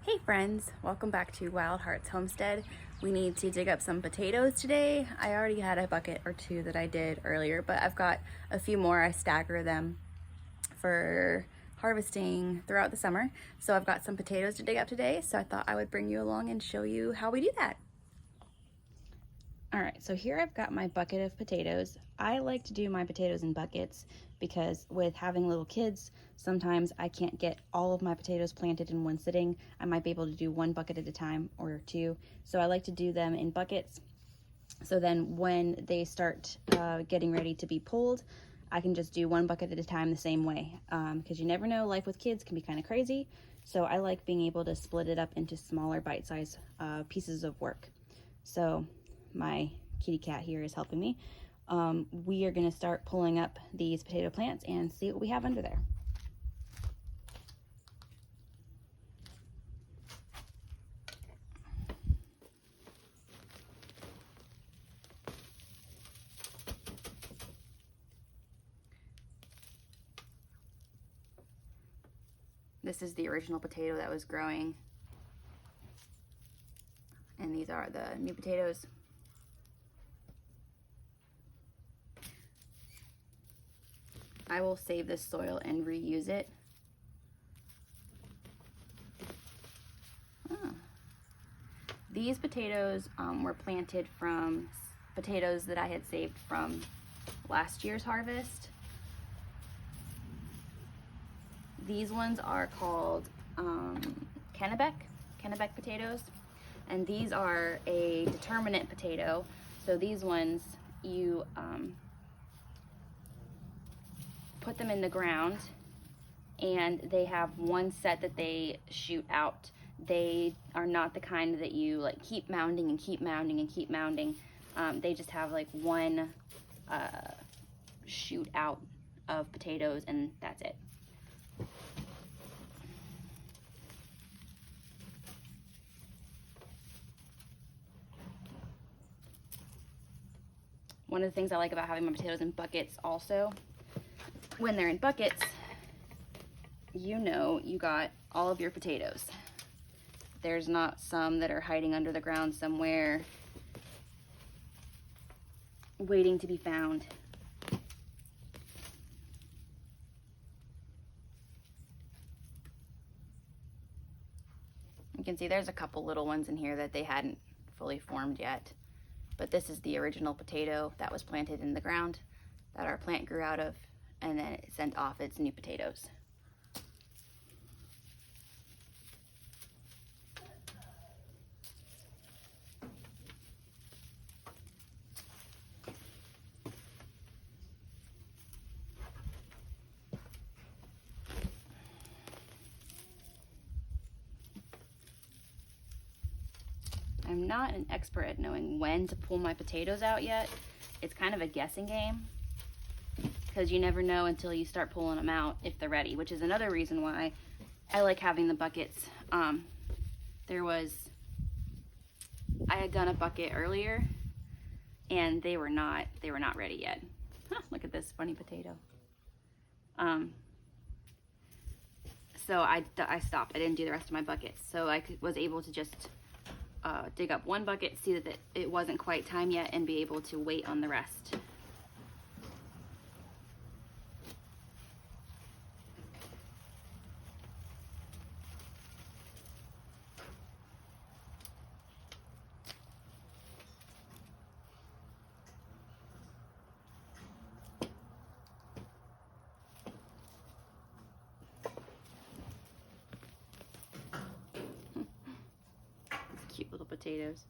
Hey friends, welcome back to Wild Hearts Homestead. We need to dig up some potatoes today. I already had a bucket or two that I did earlier, but I've got a few more. I stagger them for harvesting throughout the summer. So I've got some potatoes to dig up today, so I thought I would bring you along and show you how we do that. All right, so here I've got my bucket of potatoes. I like to do my potatoes in buckets because with having little kids, sometimes I can't get all of my potatoes planted in one sitting. I might be able to do one bucket at a time or two. So I like to do them in buckets. So then when they start getting ready to be pulled, I can just do one bucket at a time the same way. Because you never know, life with kids can be kind of crazy. So I like being able to split it up into smaller bite-sized pieces of work. So my kitty cat here is helping me. We are going to start pulling up these potato plants and see what we have under there. This is the original potato that was growing, and these are the new potatoes. I will save this soil and reuse it. These potatoes were planted from potatoes that I had saved from last year's harvest. These ones are called Kennebeck potatoes, and these are a determinate potato. So these ones, you put them in the ground and they have one set that they shoot out. They are not the kind that you like keep mounding and keep mounding and keep mounding. They just have like one shoot out of potatoes and that's it. One of the things I like about having my potatoes in buckets also, when they're in buckets, you know you got all of your potatoes. There's not some that are hiding under the ground somewhere waiting to be found. You can see there's a couple little ones in here that they hadn't fully formed yet. But this is the original potato that was planted in the ground that our plant grew out of, and then it sent off its new potatoes. I'm not an expert at knowing when to pull my potatoes out yet. It's kind of a guessing game because you never know until you start pulling them out if they're ready, which is another reason why I like having the buckets. I had done a bucket earlier and they were not ready yet. Look at this funny potato. So I stopped. I didn't do the rest of my buckets. So I was able to just dig up one bucket, see that it wasn't quite time yet, and be able to wait on the rest. Cute little potatoes.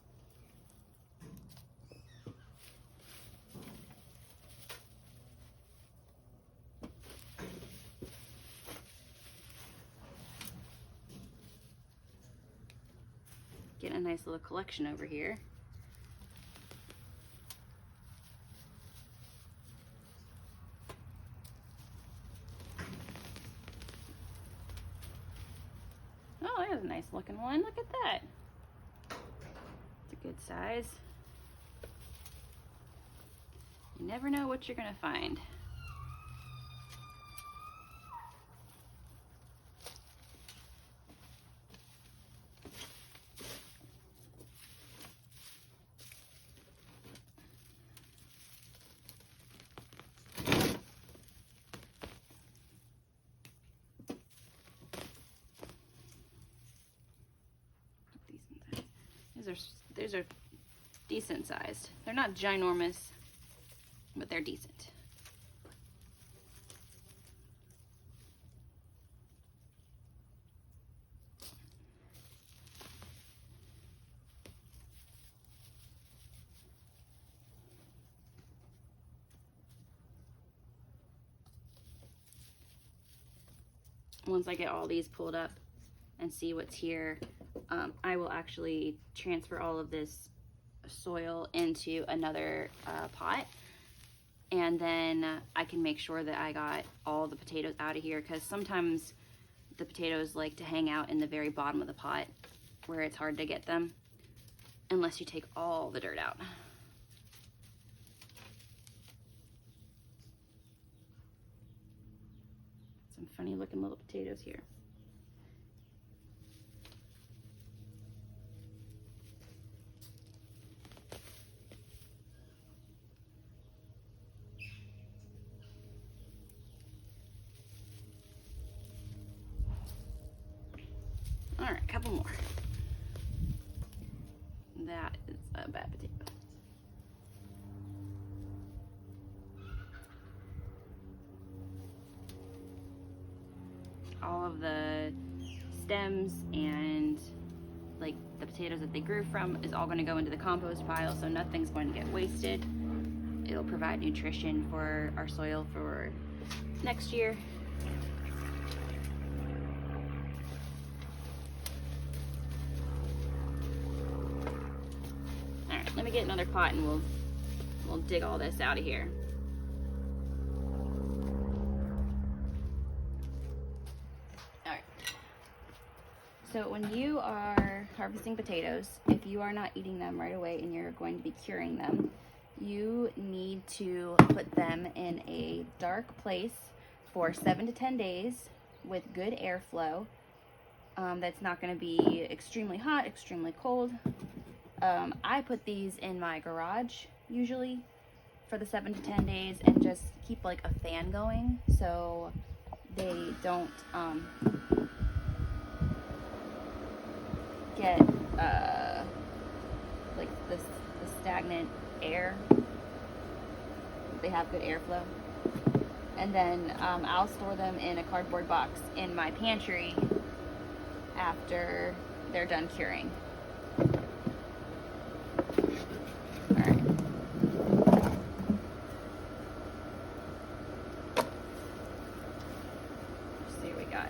Getting a nice little collection over here. Oh, there's a nice looking one. Look at that. It's a good size. You never know what you're gonna find. These are decent sized. They're not ginormous, but they're decent. Once I get all these pulled up and see what's here, I will actually transfer all of this soil into another pot, and then I can make sure that I got all the potatoes out of here, because sometimes the potatoes like to hang out in the very bottom of the pot where it's hard to get them unless you take all the dirt out. Some funny looking little potatoes here. All right, a couple more. That is a bad potato. All of the stems and like the potatoes that they grew from is all going to go into the compost pile, so nothing's going to get wasted. It'll provide nutrition for our soil for next year. All right, let me get another pot and we'll dig all this out of here. So when you are harvesting potatoes, if you are not eating them right away and you're going to be curing them, you need to put them in a dark place for 7 to 10 days with good airflow. That's not going to be extremely hot, extremely cold. I put these in my garage usually for the 7 to 10 days and just keep like a fan going so they don't get like the stagnant air. They have good airflow. And then I'll store them in a cardboard box in my pantry after they're done curing. Alright. Let's see what we got.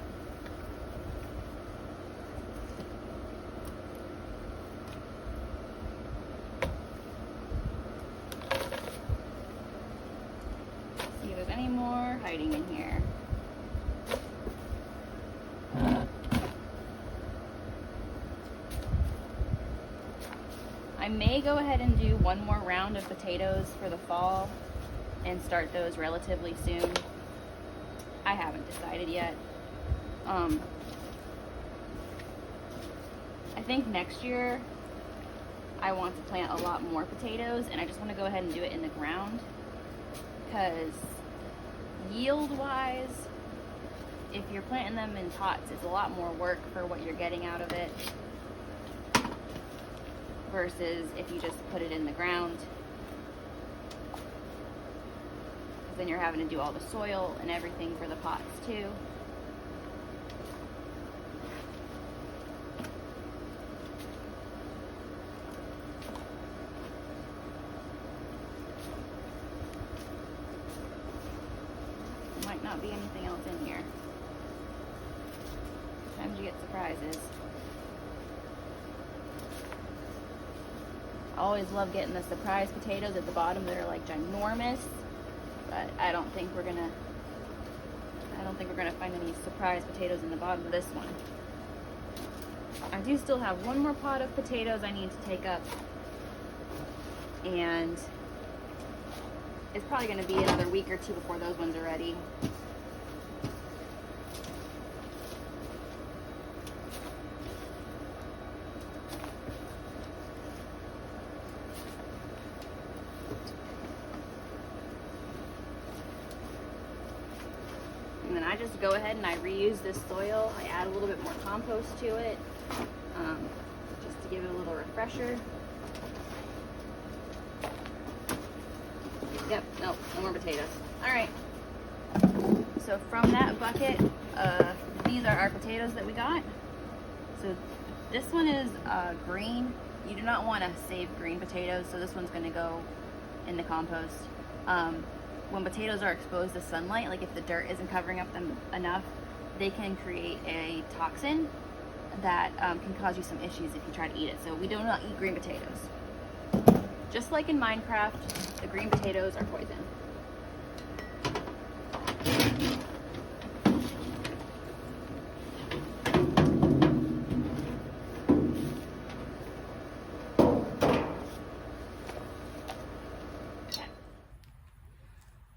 See if there's any more hiding in here. I may go ahead and do one more round of potatoes for the fall and start those relatively soon. I haven't decided yet. I think next year I want to plant a lot more potatoes, and I just want to go ahead and do it in the ground because yield-wise, if you're planting them in pots, it's a lot more work for what you're getting out of it versus if you just put it in the ground, because then you're having to do all the soil and everything for the pots too. There might not be anything else in here. Sometimes you get surprises. I always love getting the surprise potatoes at the bottom that are like ginormous, but I don't think we're gonna find any surprise potatoes in the bottom of this one. I do still have one more pot of potatoes I need to take up, and it's probably gonna be another week or two before those ones are ready. And then I just go ahead and I reuse this soil. I add a little bit more compost to it. just to give it a little refresher. Yep, nope, no more potatoes. All right, so from that bucket, these are our potatoes that we got. So this one is green. You do not want to save green potatoes, so this one's going to go in the compost. When potatoes are exposed to sunlight, like if the dirt isn't covering up them enough, they can create a toxin that can cause you some issues if you try to eat it. So we do not eat green potatoes. Just like in Minecraft, the green potatoes are poison.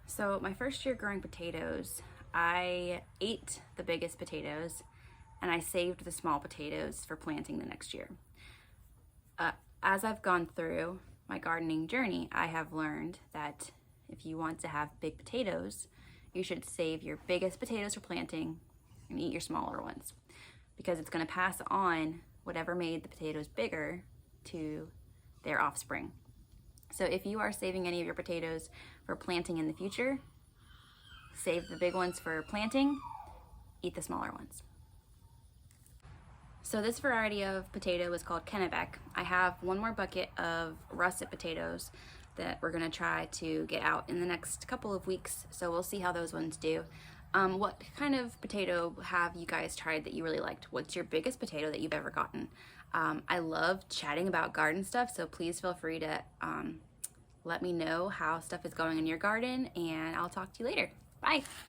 So my first year growing potatoes, I ate the biggest potatoes and I saved the small potatoes for planting the next year. As I've gone through my gardening journey, I have learned that if you want to have big potatoes, you should save your biggest potatoes for planting and eat your smaller ones, because it's going to pass on whatever made the potatoes bigger to their offspring. So if you are saving any of your potatoes for planting in the future, save the big ones for planting, eat the smaller ones. So this variety of potato is called Kennebeck. I have one more bucket of russet potatoes that we're gonna try to get out in the next couple of weeks, so we'll see how those ones do. What kind of potato have you guys tried that you really liked? What's your biggest potato that you've ever gotten? I love chatting about garden stuff, so please feel free to let me know how stuff is going in your garden, and I'll talk to you later. Bye.